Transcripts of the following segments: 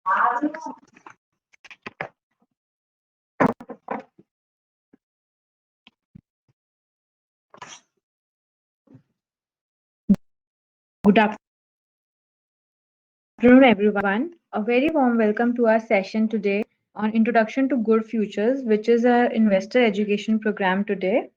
Good afternoon, everyone. A very warm welcome to our session today on Introduction to Good Futures, which is our investor education program today.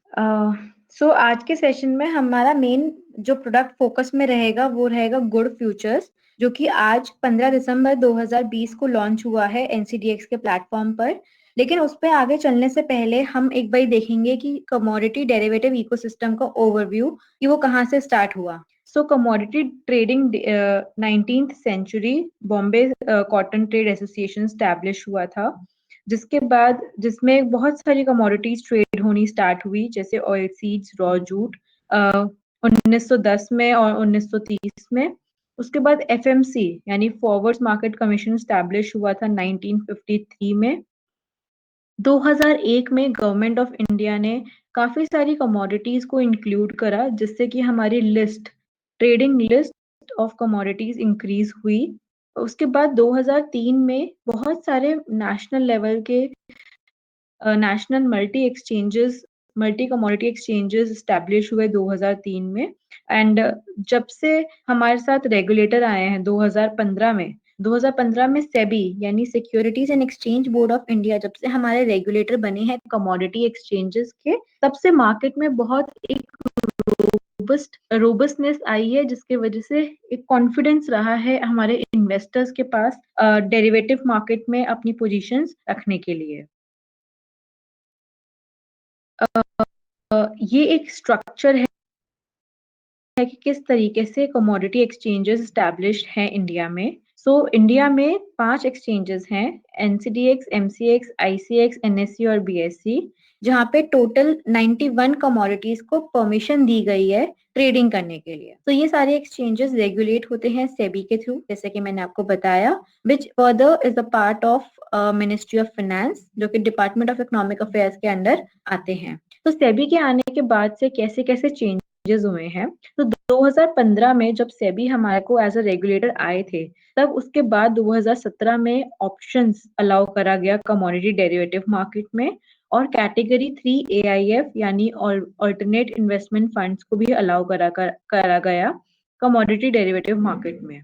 सो आज के session में हमारा main जो product focus में रहेगा वो रहेगा गुड फ्यूचर्स, जो कि आज 15 दिसंबर 2020 को लॉन्च हुआ है एनसीडीएक्स के प्लेटफॉर्म पर। लेकिन उस पर आगे चलने से पहले हम एक बार देखेंगे कि कमोडिटी डेरिवेटिव इकोसिस्टम का ओवरव्यू कि वो कहाँ से स्टार्ट हुआ। So commodity trading 19th century Bombay cotton trade association establish हुआ था, जिसके बाद जिसमें बहुत सारी कमोडिटीज ट्रेड होनी स्टार्ट हुई, जैसे ऑयल सीड्स, रॉ जूट 1910 में और 1930 में। उसके बाद एफएमसी यानी फॉरवर्ड्स मार्केट कमीशन स्टैब्लिश हुआ था 1953 में। 2001 में गवर्नमेंट ऑफ इंडिया ने काफी सारी कमोडिटीज को इंक्लूड करा, जिससे कि हमारी list trading list of commodities increase हुई। उसके बाद 2003 में बहुत सारे नेशनल लेवल के national multi commodity exchanges establish हुए 2003 में। एंड जब से हमारे साथ रेगुलेटर आए हैं 2015 में सेबी यानी securities and exchange board of India जब से हमारे रेगुलेटर बने हैं कमोडिटी एक्सचेंजेस के, तब से मार्केट में बहुत एक रोबस्टनेस आई है, जिसके वजह से एक कॉन्फिडेंस रहा है हमारे इन्वेस्टर्स के पास डेरिवेटिव मार्केट में अपनी पोजीशंस रखने के लिए। ये एक स्ट्रक्चर है कि किस तरीके से कमोडिटी एक्सचेंजेस स्टैब्लिश्ड हैं इंडिया में। इंडिया में 5 एक्सचेंजेस हैं, एनसीडीएक्स, एमसीएक्स, आईसीएक्स, एनएससी और बीएससी, जहाँ पे टोटल 91 कमोडिटीज को परमिशन दी गई है ट्रेडिंग करने के लिए। तो ये सारे एक्सचेंजेस रेगुलेट होते हैं सेबी के थ्रू, जैसे कि मैंने आपको बताया, which further is a part of ministry of finance, जो कि डिपार्टमेंट ऑफ इकोनॉमिक अफेयर्स के अंडर आते हैं। तो सेबी के आने के बाद से कैसे कैसे चेंजेस हुए हैं, तो 2015 में जब सेबी हमारे को एज अ रेगुलेटर आए थे, तब उसके बाद 2017 में ऑप्शंस अलाउ करा गया कमोडिटी डेरिवेटिव मार्केट में, और कैटेगरी 3 एआईएफ यानी अल्टरनेट इन्वेस्टमेंट फंड्स को भी अलाउ करा गया कमोडिटी डेरिवेटिव मार्केट में।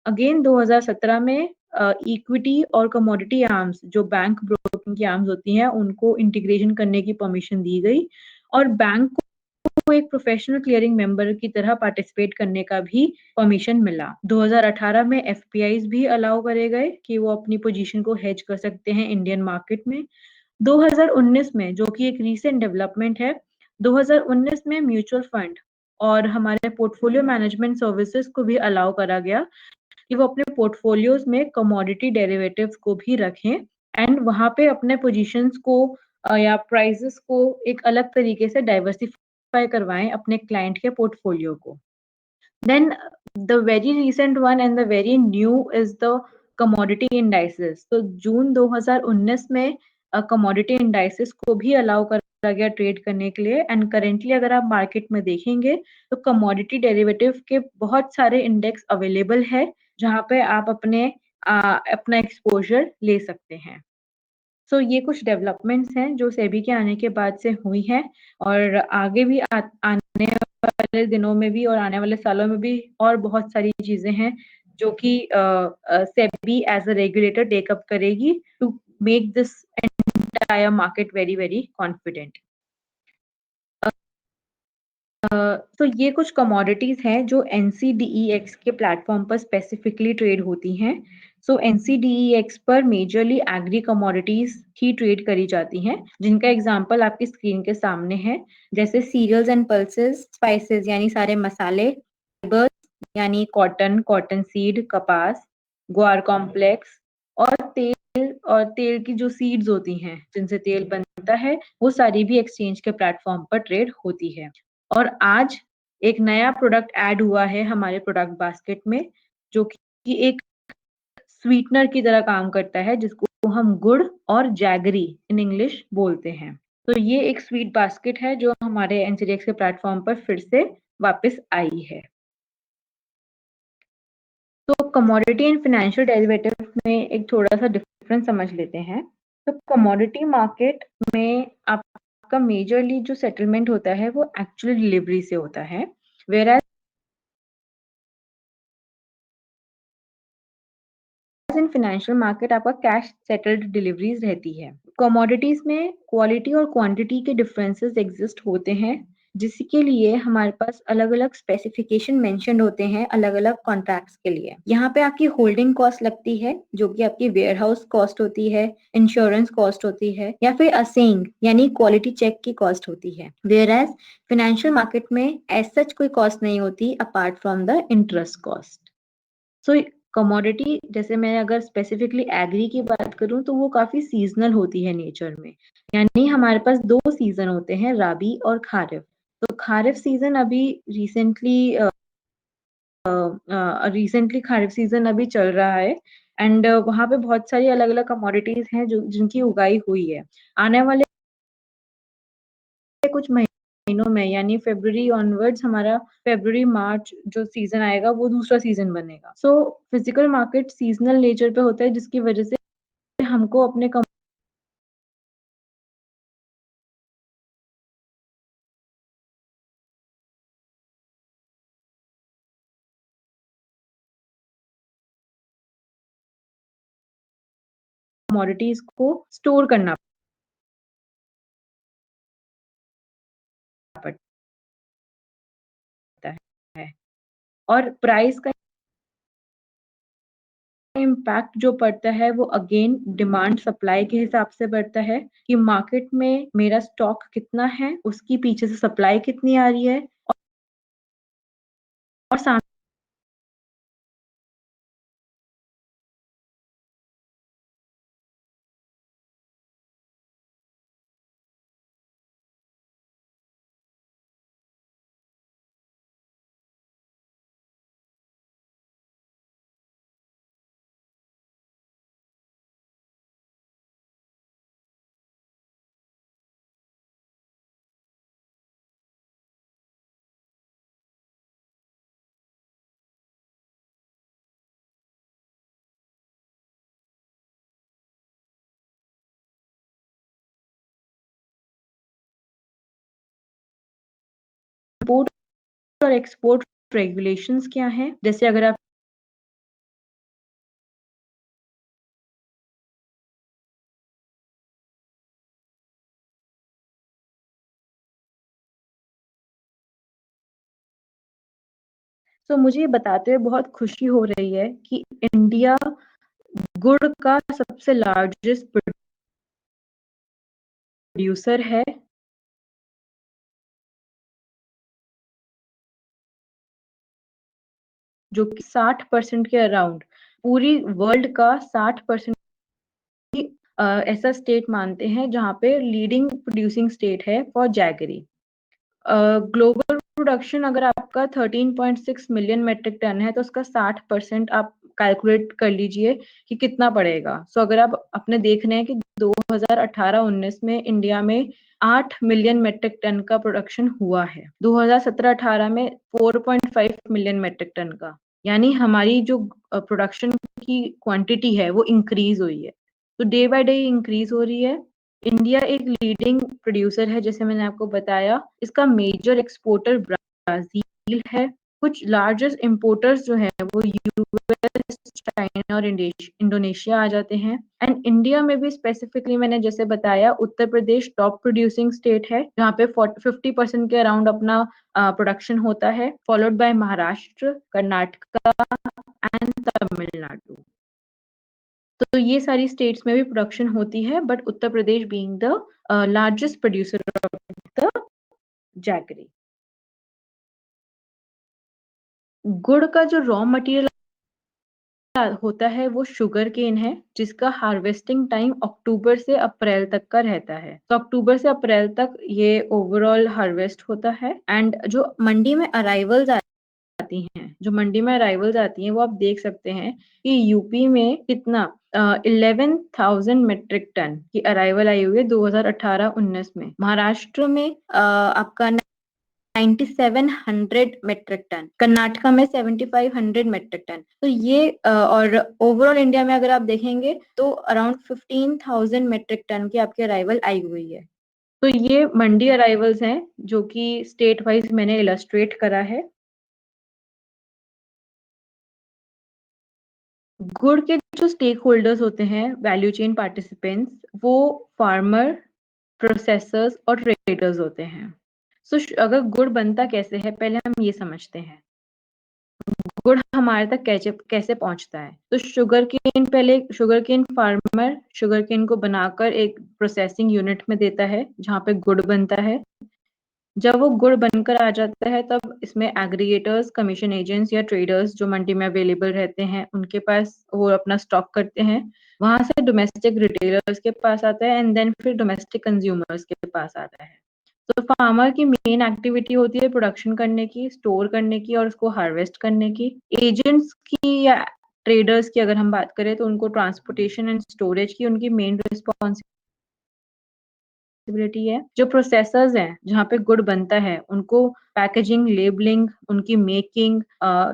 अगेन 2017 में इक्विटी और कमोडिटी आर्म्स, जो बैंक ब्रोकिंग की आर्म्स होती हैं, उनको इंटीग्रेशन करने की परमिशन दी गई, और बैंक को एक प्रोफेशनल क्लियरिंग मेंबर की तरह पार्टिसिपेट करने का भी परमिशन मिला। 2018 में एफपीआईज भी अलाउ करे गए कि वो अपनी पोजीशन को हेज कर सकते हैं इंडियन मार्केट में। 2019 में, जो कि एक रीसेंट डेवलपमेंट है, 2019 में म्यूचुअल फंड और हमारे पोर्टफोलियो मैनेजमेंट सर्विसेज को भी अलाउ करा गया कि वो अपने पोर्टफोलियोज में कमोडिटी डेरिवेटिव्स को भी रखें, एंड वहां पे अपने पोजीशंस को या प्राइसेस को एक अलग तरीके से डाइवर्सिफाई करवाएं अपने क्लाइंट के पोर्टफोलियो को। Then the very recent one and the very new is the commodity indices. तो जून 2019 में commodity indices को भी अलाउ करा गया ट्रेड करने के लिए, एंड करेंटली अगर आप मार्केट में देखेंगे तो कमोडिटी डेरिवेटिव के बहुत सारे इंडेक्स अवेलेबल है, जहाँ पे आप अपना एक्सपोजर ले सकते हैं। ये कुछ डेवलपमेंट्स हैं जो सेबी के आने के बाद से हुई हैं, और आगे भी आने वाले दिनों में भी और आने वाले सालों में भी और बहुत सारी चीजें हैं जो कि SEBI as a regulator take up करेगी to make this entire market very very confident. ये कुछ कमोडिटीज हैं जो एनसीडीईएक्स के प्लेटफॉर्म पर स्पेसिफिकली ट्रेड होती हैं। एनसीडीईएक्स पर मेजरली एग्री कमोडिटीज ही ट्रेड करी जाती हैं, जिनका एग्जांपल आपकी स्क्रीन के सामने है, जैसे सीरियल्स एंड पल्सेस, स्पाइसेस यानी सारे मसाले, फाइबर्स यानी कॉटन, कॉटन सीड, कपास, ग्वार कॉम्प्लेक्स, और तेल की जो सीड्स होती हैं जिनसे तेल बनता है, वो सारी भी एक्सचेंज के प्लेटफॉर्म पर ट्रेड होती है। और आज एक नया प्रोडक्ट ऐड हुआ है हमारे प्रोडक्ट बास्केट में, जो कि एक स्वीटनर की तरह काम करता है, जिसको हम गुड़ और जैगरी इन इंग्लिश बोलते हैं। तो ये एक स्वीट बास्केट है जो हमारे एनसीडीएक्स के प्लेटफॉर्म पर फिर से वापस आई है। तो कमोडिटी एंड फाइनेंशियल डेरिवेटिव में एक थोड़ा सा डिफरेंस समझ लेते हैं। तो कमोडिटी मार्केट में आपका मेजरली जो सेटलमेंट होता है वो एक्चुअल डिलीवरी से होता है, वेयर इन फाइनेंशियल मार्केट आपका कैश सेटल्ड डिलीवरीज रहती है। कमोडिटीज में क्वालिटी और क्वांटिटी के डिफरेंसेस एग्जिस्ट होते हैं, जिसके लिए हमारे पास अलग अलग स्पेसिफिकेशन मेंशन होते हैं अलग अलग कॉन्ट्रैक्ट्स के लिए। यहाँ पे आपकी होल्डिंग कॉस्ट लगती है, जो कि आपकी वेयर हाउस कॉस्ट होती है, इंश्योरेंस कॉस्ट होती है, या फिर असेइंग यानी क्वालिटी चेक की कॉस्ट होती है। वेयर एज फाइनेंशियल मार्केट में एज सच कोई कॉस्ट नहीं होती apart from the interest cost. So commodity, जैसे मैं अगर स्पेसिफिकली एग्री की बात करूं तो वो काफी सीजनल होती है नेचर में। यानी हमारे पास दो सीजन होते हैं, राबी और खारिफ। तो खारिफ सीजन अभी रिसेंटली रिसेंटली खारिफ सीजन अभी चल रहा है, एंड वहां पे बहुत सारी अलग अलग कमोडिटीज हैं जो जिनकी उगाई हुई है। आने वाले कुछ महीनों में यानी फरवरी ऑनवर्ड्स हमारा फरवरी मार्च जो सीजन आएगा वो दूसरा सीजन बनेगा। So physical market seasonal nature पे होता है, जिसकी वजह से हमको अपने कमोडिटीज को स्टोर करना पड़ता है। और प्राइस का इम्पैक्ट जो पड़ता है वो अगेन डिमांड सप्लाई के हिसाब से बढ़ता है, कि मार्केट में मेरा स्टॉक कितना है, उसकी पीछे से सप्लाई कितनी आ रही है, और सामने इम्पोर्ट और एक्सपोर्ट रेगुलेशंस क्या है, जैसे अगर आप तो मुझे ये बताते हुए बहुत खुशी हो रही है कि इंडिया गुड़ का सबसे लार्जेस्ट प्रोड्यूसर है, जो कि 60% के अराउंड पूरी वर्ल्ड का 60% ऐसा स्टेट मानते हैं जहाँ पे लीडिंग प्रोड्यूसिंग स्टेट है फॉर जैगरी। ग्लोबल प्रोडक्शन अगर आपका 13.6 मिलियन मेट्रिक टन है, तो उसका 60% आप कैलकुलेट कर लीजिए कि कितना पड़ेगा। सो अगर आप अपने देख रहे हैं कि 2018-19 में इंडिया में 8 मिलियन मेट्रिक टन का प्रोडक्शन हुआ है, 2017-18 में 4.5 मिलियन मेट्रिक टन का, यानी हमारी जो प्रोडक्शन की क्वांटिटी है वो इंक्रीज हुई है। तो डे बाय डे इंक्रीज हो रही है। इंडिया एक लीडिंग प्रोड्यूसर है, जैसे मैंने आपको बताया। इसका मेजर एक्सपोर्टर ब्राजील है। कुछ लार्जेस्ट इंपोर्टर्स जो हैं वो यूएस, चाइना और इंडोनेशिया आ जाते हैं। एंड इंडिया में भी स्पेसिफिकली मैंने जैसे बताया, Uttar Pradesh top producing state है, जहाँ पे 50% के अराउंड अपना प्रोडक्शन होता है, followed by Maharashtra, Karnataka and Tamil Nadu. तो ये सारी स्टेट्स में भी प्रोडक्शन होती है, but Uttar Pradesh being the largest producer of the jaggery. गुड़ का जो रॉ मटेरियल होता है वो शुगर केन है, जिसका हार्वेस्टिंग टाइम अक्टूबर से अप्रैल तक का रहता है। तो अक्टूबर से अप्रैल तक ये ओवरऑल हार्वेस्ट होता है। एंड जो मंडी में अराइवल्स आती हैं, जो मंडी में अराइवल्स आती हैं, वो आप देख सकते हैं कि यूपी में कितना 11,000 मेट्रिक टन की अराइवल आई हुई है 2018-19 में। महाराष्ट्र में आपका 9700 मेट्रिक टन, कर्नाटका में 7500 मेट्रिक टन। तो ये और ओवरऑल इंडिया में अगर आप देखेंगे तो अराउंड 15,000 मेट्रिक टन की आपकी अराइवल आई हुई है। तो ये मंडी अराइवल्स हैं जो कि स्टेट वाइज मैंने इलस्ट्रेट करा है। गुड़ के जो स्टेक होल्डर्स होते हैं, वैल्यू चेन पार्टिसिपेंट्स, वो फार्मर, प्रोसेसर्स और ट्रेडर्स होते हैं। सो अगर गुड़ बनता कैसे है, पहले हम ये समझते हैं। गुड़ हमारे तक कैसे कैसे पहुंचता है। तो sugar cane farmer sugar cane को बनाकर एक प्रोसेसिंग यूनिट में देता है जहाँ पे गुड़ बनता है। जब वो गुड़ बनकर आ जाता है तब इसमें एग्रीगेटर्स, कमीशन एजेंट्स या ट्रेडर्स जो मंडी में अवेलेबल रहते हैं उनके पास वो अपना स्टॉक करते हैं। वहां से डोमेस्टिक रिटेलर्स के पास आता है एंड देन फिर डोमेस्टिक कंज्यूमर्स के पास आता है। तो फार्मर की मेन एक्टिविटी होती है प्रोडक्शन करने की, स्टोर करने की और उसको हार्वेस्ट करने की। एजेंट्स की या ट्रेडर्स की अगर हम बात करें तो उनको ट्रांसपोर्टेशन एंड स्टोरेज की उनकी मेन रिस्पॉन्सिबिलिटी है। जो प्रोसेसर्स हैं जहाँ पे गुड़ बनता है उनको पैकेजिंग, लेबलिंग, उनकी मेकिंग,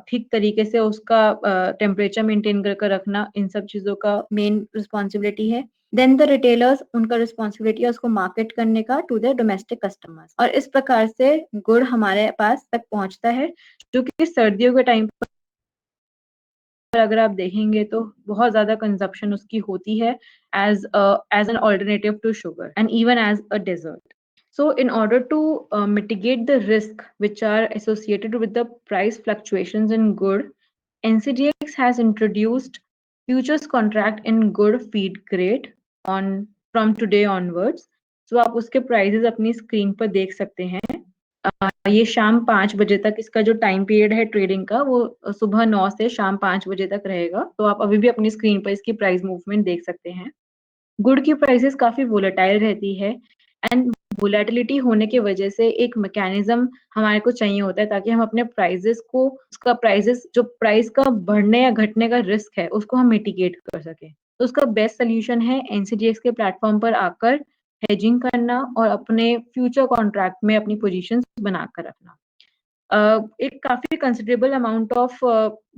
ठीक तरीके से उसका टेम्परेचर मेंटेन कर रखना, इन सब चीजों का मेन रिस्पॉन्सिबिलिटी है। देन द रिटेलर्स, उनका रिस्पॉन्सिबिलिटी है उसको मार्केट करने का टू द डोमेस्टिक कस्टमर्स। और इस प्रकार से गुड़ हमारे पास तक पहुंचता है, जो कि सर्दियों के टाइम पर अगर आप देखेंगे तो बहुत ज्यादा कंजप्शन उसकी होती है as an alternative to sugar and even as a dessert. So in order to mitigate the risk which are associated with the price fluctuations in good, NCDX has introduced futures contract in good feed grade on from today onwards. So आप उसके prices अपनी screen पर देख सकते हैं। ये शाम 5 बजे तक इसका जो टाइम पीरियड है ट्रेडिंग का वो सुबह 9 से शाम 5 बजे तक रहेगा। तो आप अभी भी अपनी स्क्रीन पर इसकी प्राइस मूवमेंट देख सकते हैं। गुड़ की प्राइसेस काफी वोलेटाइल रहती है एंड वोलेटिलिटी होने की वजह से एक मैकेनिज्म हमारे को चाहिए होता है ताकि हम अपने प्राइसेस को उसका प्राइसेस जो प्राइस का बढ़ने या घटने का रिस्क है उसको हम मिटिगेट कर सके। तो उसका बेस्ट सोल्यूशन है एनसीडीएक्स के प्लेटफॉर्म पर आकर हेजिंग करना और अपने फ्यूचर कॉन्ट्रैक्ट में अपनी पोजीशंस बनाकर रखना। एक काफी कंसिडरेबल अमाउंट ऑफ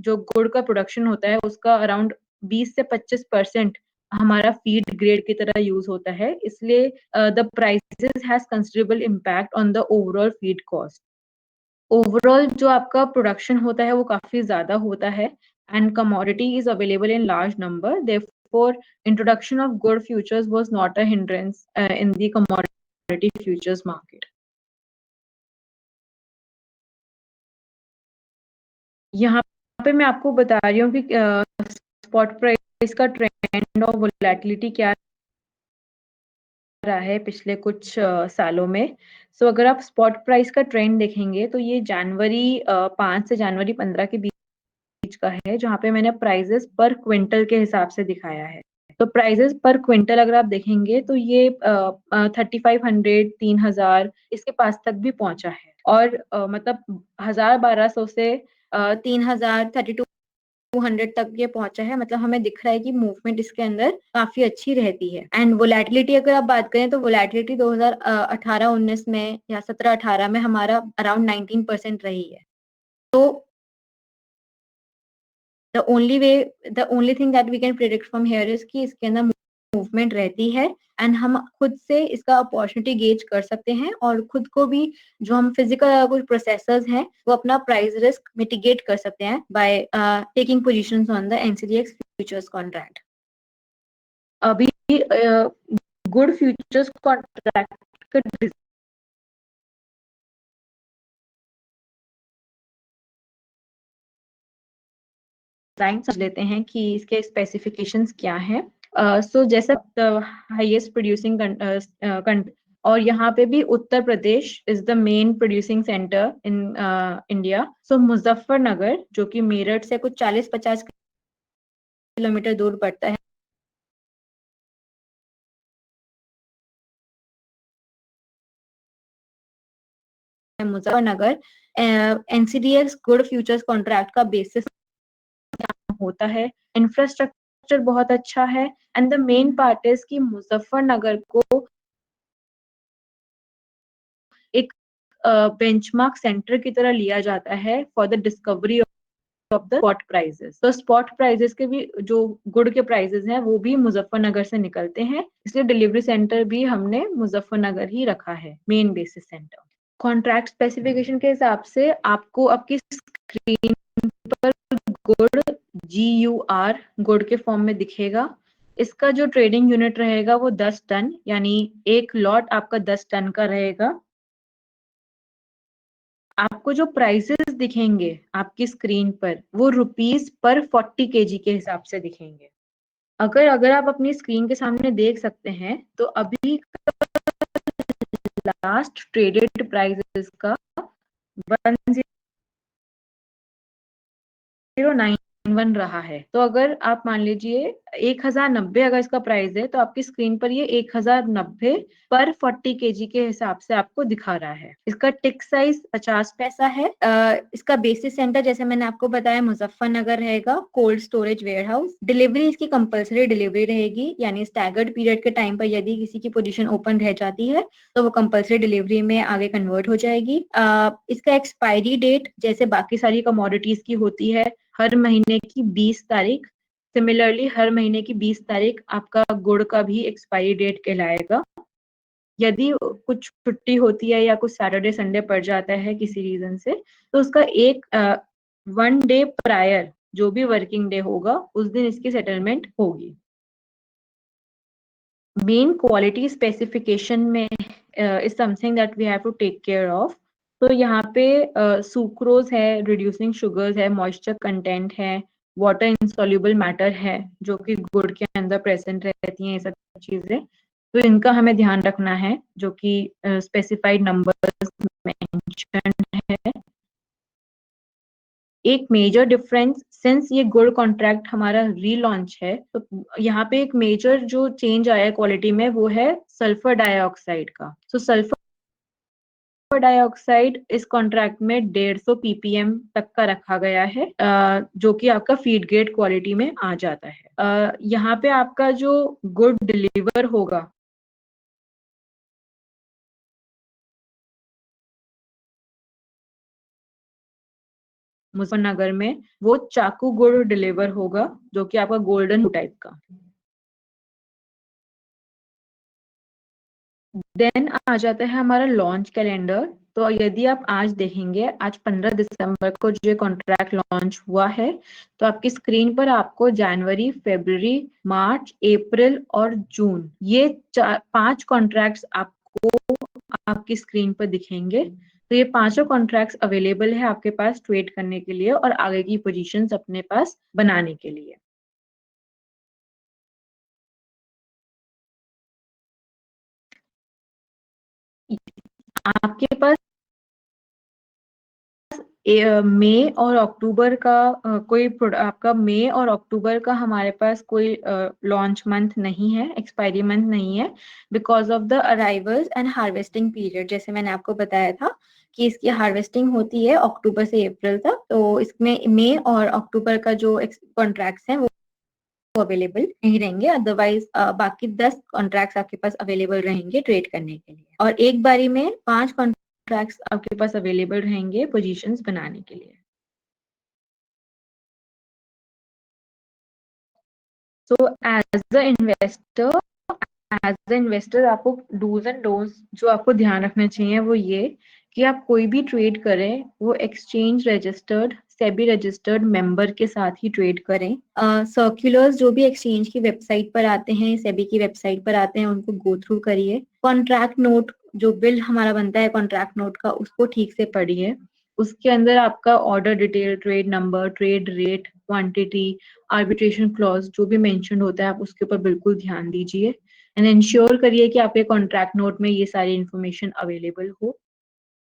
जो गुड़ का प्रोडक्शन होता है उसका अराउंड 20 से 25% हमारा फीड ग्रेड की तरह यूज होता है, इसलिए the prices has considerable impact on the overall feed cost. Overall जो आपका प्रोडक्शन होता है वो काफी ज्यादा होता है and commodity is available in large number, therefore introduction of good futures was not a hindrance in the commodity futures market. यहाँ पे मैं आपको बता रही हूँ कि स्पॉट प्राइस का ट्रेंड और वोलेटिलिटी क्या रहा है पिछले कुछ सालों में। सो अगर आप स्पॉट प्राइस का ट्रेंड देखेंगे तो ये जनवरी 5 से जनवरी 15 के बीच का है, जहाँ पे मैंने प्राइजेस पर क्विंटल के हिसाब से दिखाया है। तो प्राइजेस पर क्विंटल अगर आप देखेंगे तो ये 3500, 3000 इसके पास तक भी पहुंचा है। और मतलब 1000-1200 से 3000, 200 तक ये पहुंचा है। मतलब हमें दिख रहा है कि मूवमेंट इसके अंदर काफी अच्छी रहती है। एंड वोलेटिलिटी अगर आप बात करें तो वोलेटिलिटी 2018-19 में या 17-18 में हमारा अराउंड 19% रही है। तो the only thing that we can predict from here is कि इसके अंदर मूवमेंट रहती है एंड हम खुद से इसका अपॉर्चुनिटी गेज कर सकते हैं और खुद को भी जो हम फिजिकल कुछ प्रोसेसर्स हैं वो अपना प्राइस रिस्क मिटिगेट कर सकते हैं by taking positions on the NCDEX futures contract. अभी गुड फ्यूचर्स कॉन्ट्रैक्ट का डिजाइन समझ लेते हैं कि इसके स्पेसिफिकेशंस क्या हैं। सो जैसा हाईएस्ट प्रोड्यूसिंग और यहाँ पे भी Uttar Pradesh is the main producing centre in India. So Muzaffarnagar जो कि मेरठ से कुछ 40-50 किलोमीटर दूर पड़ता है, Muzaffarnagar NCDEX good futures contract का बेसिस होता है। इंफ्रास्ट्रक्चर बहुत अच्छा है and the main part is कि मुजफ्फरनगर को एक बेंचमार्क सेंटर की तरह लिया जाता है for the discovery of the spot prices. तो स्पॉट प्राइजेस के भी जो गुड़ के प्राइजेस हैं वो भी मुजफ्फरनगर से निकलते हैं, इसलिए डिलीवरी सेंटर भी हमने मुजफ्फरनगर ही रखा है main basis centre. Contract specification के हिसाब से आपको आपकी स्क्रीन पर गुड़ GUR गुड़ के फॉर्म में दिखेगा। इसका जो ट्रेडिंग यूनिट रहेगा वो 10 टन, यानी एक लॉट आपका 10 टन का रहेगा। आपको जो प्राइसेस दिखेंगे आपकी स्क्रीन पर वो ₹40 kg के हिसाब से दिखेंगे। अगर अगर आप अपनी स्क्रीन के सामने देख सकते हैं तो अभी लास्ट ट्रेडेड प्राइसेस का 1091 रहा है। तो अगर आप मान लीजिए 1090 अगर इसका प्राइस है तो आपकी स्क्रीन पर ये 1090 पर 40 kg के हिसाब से आपको दिखा रहा है। इसका टिक साइज 50 पैसा है। इसका बेसिस सेंटर जैसे मैंने आपको बताया मुजफ्फरनगर रहेगा, cold storage warehouse. Delivery इसकी कंपल्सरी डिलीवरी रहेगी, यानी स्टैगर्ड पीरियड के टाइम पर यदि किसी की पोजीशन ओपन रह जाती है तो वो कंपल्सरी डिलीवरी में आगे कन्वर्ट हो जाएगी। इसका एक्सपायरी डेट जैसे बाकी सारी कमोडिटीज की होती है हर महीने की 20 तारीख, सिमिलरली हर महीने की 20 तारीख आपका गुड़ का भी एक्सपायरी डेट कहलाएगा। यदि कुछ छुट्टी होती है या कुछ सैटरडे संडे पड़ जाता है किसी रीजन से तो उसका एक 1 डे प्रायर जो भी वर्किंग डे होगा उस दिन इसकी सेटलमेंट होगी। मेन क्वालिटी स्पेसिफिकेशन में is something that we have to take care of. तो यहाँ पे सुक्रोज है, रिड्यूसिंग शुगर्स है, मॉइस्चर कंटेंट है, वाटर इंसॉल्युबल मैटर है जो कि गुड़ के अंदर प्रेजेंट रहती हैं, ये सब चीजें। तो इनका हमें ध्यान रखना है जो कि स्पेसिफाइड नंबर्स मेंशन है। एक मेजर डिफरेंस सिंस ये गुड़ कॉन्ट्रैक्ट हमारा रीलॉन्च है तो यहाँ पे एक मेजर जो चेंज आया है क्वालिटी में वो है सल्फर डाइऑक्साइड का। सो सल्फर डाइऑक्साइड इस कॉन्ट्रैक्ट में 150 ppm तक का रखा गया है, जो कि आपका फीड ग्रेड क्वालिटी में आ जाता है। यहाँ पे आपका जो गुड़ डिलीवर होगा मुजफ्फरनगर में वो चाकू गुड़ डिलीवर होगा जो कि आपका गोल्डन टाइप का। देन आ जाता है हमारा लॉन्च कैलेंडर। तो यदि आप आज देखेंगे, आज 15 दिसंबर को जो कॉन्ट्रैक्ट लॉन्च हुआ है तो आपकी स्क्रीन पर आपको जनवरी, फरवरी, मार्च, अप्रैल और जून ये 5 कॉन्ट्रैक्ट्स आपको आपकी स्क्रीन पर दिखेंगे। तो ये पांचों कॉन्ट्रैक्ट्स अवेलेबल है आपके पास ट्रेड करने के लिए और आगे की पोजीशंस अपने पास बनाने के लिए। आपके पास मई और अक्टूबर का आपका मई और अक्टूबर का हमारे पास कोई लॉन्च मंथ नहीं है, एक्सपायरी मंथ नहीं है, because of the arrivals and harvesting period. जैसे मैंने आपको बताया था कि इसकी हार्वेस्टिंग होती है अक्टूबर से अप्रैल तक, तो इसमें मई और अक्टूबर का जो कॉन्ट्रैक्ट्स हैं वो अवेलेबल नहीं रहेंगे। अदरवाइज बाकी 10 कॉन्ट्रैक्ट्स आपके पास अवेलेबल रहेंगे ट्रेड करने के लिए, और एक बारी में 5 कॉन्ट्रैक्ट्स आपके पास अवेलेबल रहेंगे पोजीशंस बनाने के लिए। सो एज अ इन्वेस्टर आपको डूज एंड डोंट्स जो आपको ध्यान रखना चाहिए वो ये कि आप कोई भी ट्रेड करें वो exchange registered, SEBI registered member के साथ ही ट्रेड करें। सर्कुलर्स जो भी एक्सचेंज की वेबसाइट पर आते हैं, सेबी की वेबसाइट पर आते हैं, उनको गो थ्रू करिए। कॉन्ट्रैक्ट नोट जो बिल हमारा बनता है कॉन्ट्रैक्ट नोट का उसको ठीक से पढ़िए। उसके अंदर आपका order detail, trade number, trade rate, quantity, arbitration clause जो भी मेंशन होता है आप उसके ऊपर बिल्कुल ध्यान दीजिए एंड इंश्योर करिए कि आपके कॉन्ट्रैक्ट नोट में ये सारी इंफॉर्मेशन अवेलेबल हो।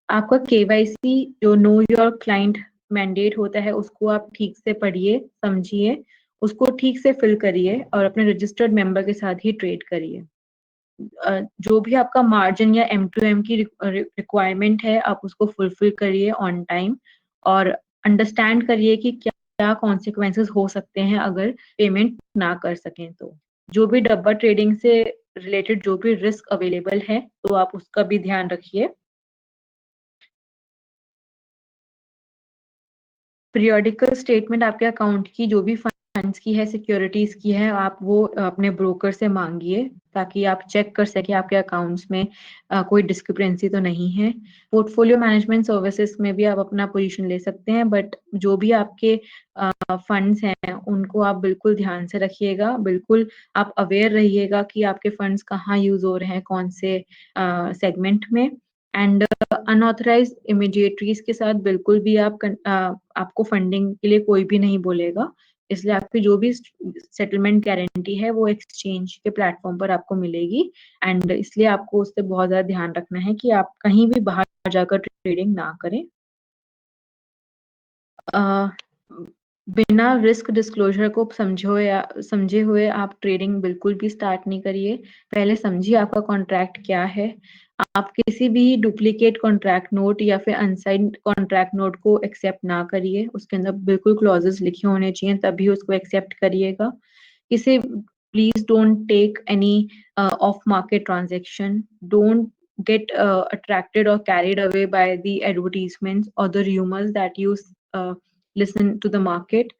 आपका केवाईसी जो नो योर क्लाइंट मैंडेट होता है उसको आप ठीक से पढ़िए, समझिए, उसको ठीक से फिल करिए और अपने रजिस्टर्ड मेंबर के साथ ही ट्रेड करिए। जो भी आपका मार्जिन या M2M की रिक्वायरमेंट है आप उसको फुलफिल करिए ऑन टाइम और अंडरस्टैंड करिए कि क्या कॉन्सिक्वेंसेस हो सकते हैं अगर पेमेंट ना कर सकें। तो जो भी डब्बा ट्रेडिंग से रिलेटेड जो भी रिस्क अवेलेबल है तो आप उसका भी ध्यान रखिए। पीरियोडिकल स्टेटमेंट आपके अकाउंट की जो भी फंड्स की है, सिक्योरिटीज की है, आप वो अपने ब्रोकर से मांगिए ताकि आप चेक कर सके आपके अकाउंट्स में कोई डिस्क्रिपेंसी तो नहीं है। पोर्टफोलियो मैनेजमेंट सर्विसेज में भी आप अपना पोजीशन ले सकते हैं, बट जो भी आपके फंड्स हैं उनको आप बिल्कुल ध्यान से रखिएगा। बिल्कुल आप अवेयर रहिएगा कि आपके फंड्स कहाँ यूज हो रहे हैं, कौन से सेगमेंट में। एंड अनऑथराइज इमीडिएटरीज के साथ बिल्कुल भी आपको फंडिंग के लिए कोई भी नहीं बोलेगा। इसलिए आपकी जो भी सेटलमेंट गारंटी है वो एक्सचेंज के प्लेटफॉर्म पर आपको मिलेगी। एंड इसलिए आपको उससे बहुत ज्यादा ध्यान रखना है कि आप कहीं भी बाहर जाकर ट्रेडिंग ना करें। अ, बिना रिस्क डिस्क्लोजर को समझे हुए आप ट्रेडिंग बिल्कुल भी स्टार्ट नहीं करिए। पहले समझिए आपका कॉन्ट्रैक्ट क्या है। आप किसी भी डुप्लीकेट कॉन्ट्रैक्ट नोट या फिर अनसाइंड कॉन्ट्रैक्ट नोट को एक्सेप्ट ना करिए। उसके अंदर बिल्कुल क्लॉजेस लिखे होने चाहिए, तभी उसको एक्सेप्ट करिएगा। किसी please don't take any of market transaction. Don't get attracted or carried away by the advertisements or the rumors that you listen to the market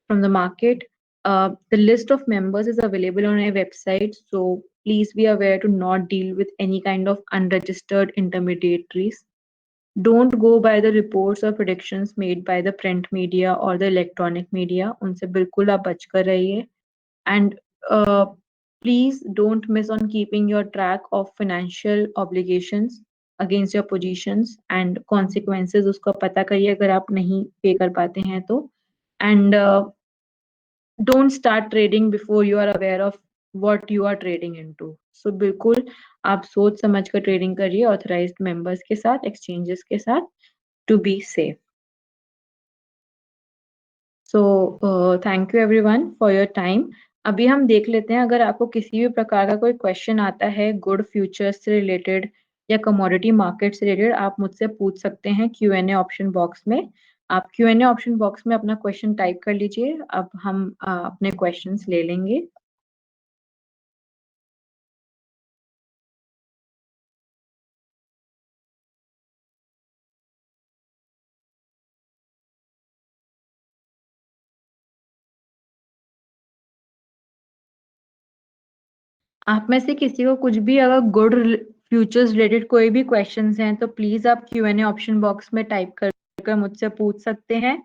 from the market. The list of members is available on our website, so please be aware to not deal with any kind of unregistered intermediaries. Don't go by the reports or predictions made by the print media or the electronic media. उनसे बिल्कुल आप बचकर रहिए। And please don't miss on keeping your track of financial obligations against your positions and consequences उसको पता करिए अगर आप नहीं पे कर पाते हैं तो। And don't start trading before you are aware of what you are trading into. So बिल्कुल आप सोच समझ कर ट्रेडिंग करिए ऑथराइज्ड मेंबर्स के साथ, एक्सचेंजेस के साथ, to be safe. So thank you everyone for your time. अभी हम देख लेते हैं, अगर आपको किसी भी प्रकार का कोई क्वेश्चन आता है गुड फ्यूचर्स से रिलेटेड या कमोडिटी मार्केट से रिलेटेड, आप मुझसे पूछ सकते हैं Q&A ऑप्शन बॉक्स में। आप Q&A ऑप्शन बॉक्स में अपना क्वेश्चन टाइप कर लीजिए। अब हम अपने क्वेश्चंस ले लेंगे। आप में से किसी को कुछ भी अगर गुड फ्यूचर्स रिलेटेड कोई भी क्वेश्चंस हैं तो प्लीज आप Q&A ऑप्शन बॉक्स में टाइप कर मुझसे पूछ सकते हैं।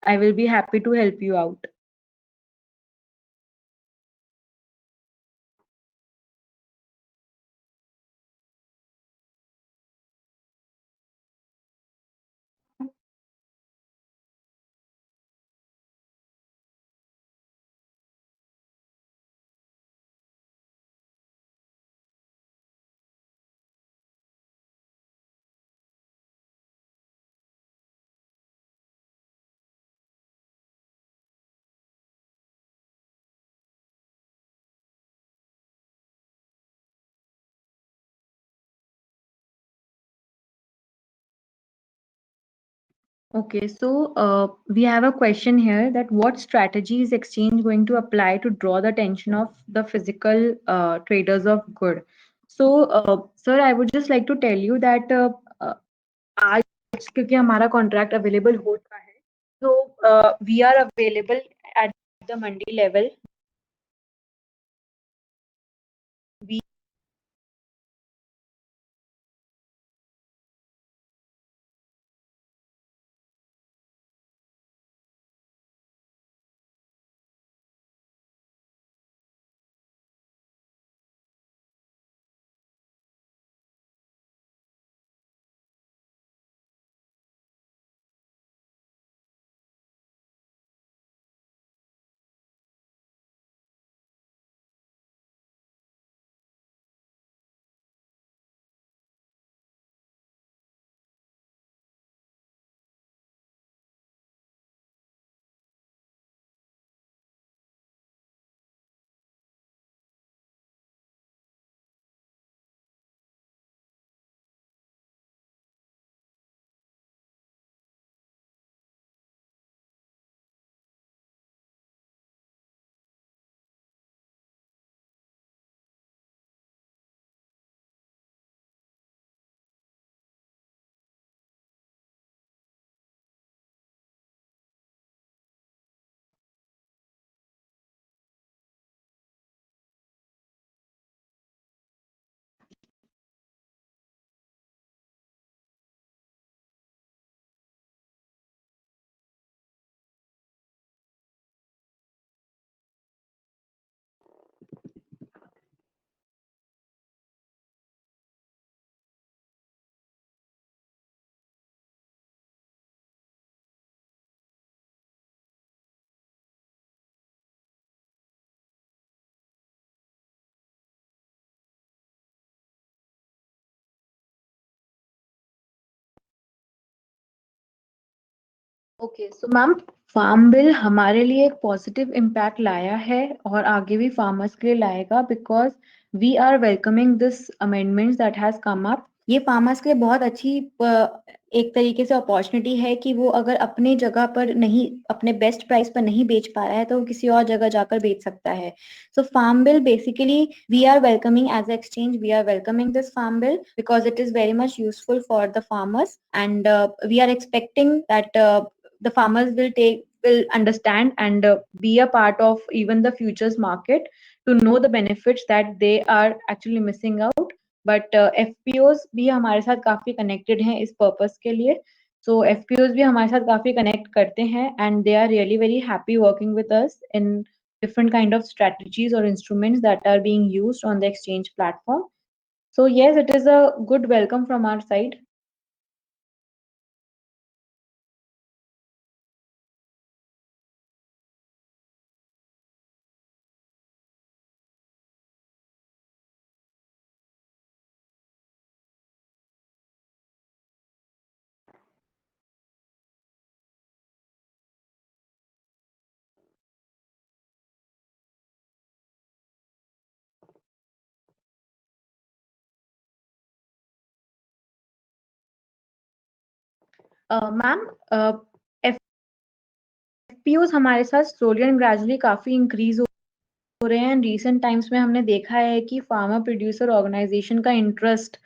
I will be happy to help you out. Okay, so we have a question here that what strategy is exchange going to apply to draw the attention of the physical traders of good? So, sir, I would just like to tell you that uh, आज क्योंकि हमारा contract available हो चुका है, तो we are available at the mandi level. We okay so ma'am, farm bill हमारे लिए एक पॉजिटिव इम्पैक्ट लाया है और आगे भी फार्मर्स के लिए लाएगा, because we are welcoming this amendments that has come up. ये फार्मर्स के लिए बहुत अच्छी एक तरीके से अपॉर्चुनिटी है कि वो अगर अपने जगह पर नहीं, अपने बेस्ट प्राइस पर नहीं बेच पा रहा है तो वो किसी और जगह जाकर बेच सकता है। So farm bill basically we are welcoming as an exchange. We are welcoming this farm bill because it is very much useful for the farmers, and we are expecting that the farmers will understand and be a part of even the futures market to know the benefits that they are actually missing out. But FPOs भी हमारे साथ काफी connected हैं इस purpose के लिए। सो FPOs भी हमारे साथ काफी कनेक्ट करते हैं and they are really very happy working with us in different kind of strategies or instruments that are being used on the exchange platform. So yes, it is a good welcome from our side. Ma'am, FPOs हमारे साथ slowly and gradually काफी increase हो रहे हैं। Recent times में हमने देखा है कि फार्मर प्रोड्यूसर ऑर्गेनाइजेशन का इंटरेस्ट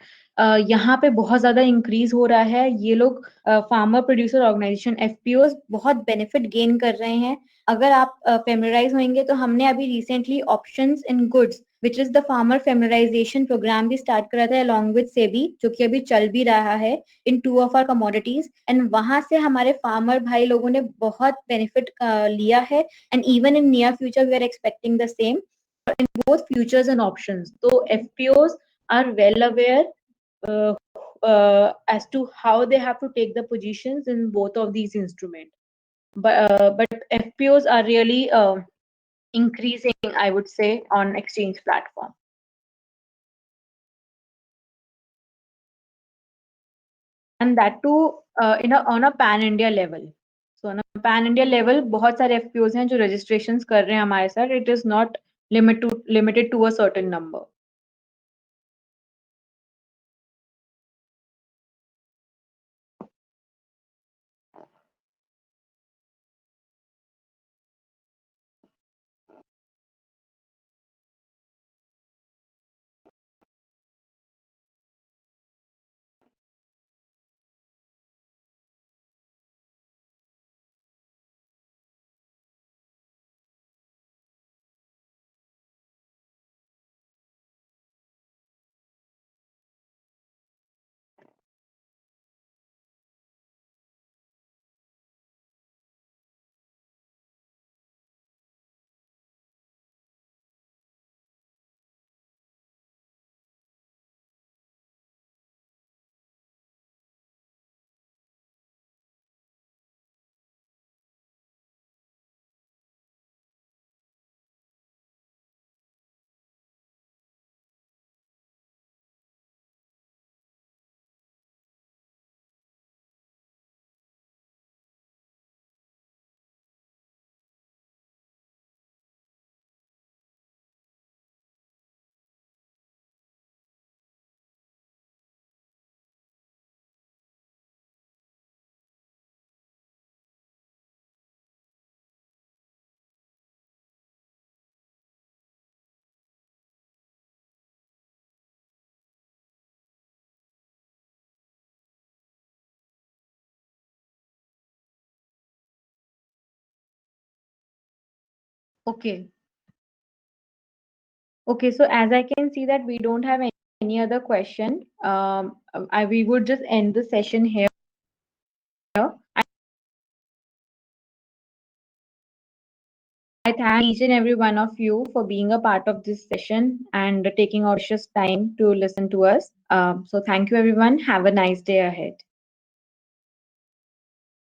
यहाँ पे बहुत ज्यादा इंक्रीज हो रहा है। ये लोग फार्मर प्रोड्यूसर ऑर्गेनाइजेशन एफपीओज बहुत बेनिफिट गेन कर रहे हैं। अगर आप फेमराइज होंगे तो हमने अभी recently options in goods which is the farmer familiarisation programme भी स्टार्ट करा था अलॉन्ग विद सेबी, जो कि अभी चल भी रहा है in two of our commodities, and वहां से हमारे फार्मर भाई लोगों ने बहुत बेनिफिट लिया है, and even in near future we are expecting the same in both futures and options. So FPOs are well aware as to how they have to take the positions in both of these instruments. But FPOs are really increasing, I would say, on exchange platform. And that too on a pan India level. So on a pan India level बहुत सारे FPOs हैं जो registrations कर रहे हैं हमारे साथ. It is not limited to a certain number. Okay. Okay, so as I can see that we don't have any other question, we would just end the session here. I thank each and every one of you for being a part of this session and taking our precious time to listen to us. So thank you everyone. Have a nice day ahead.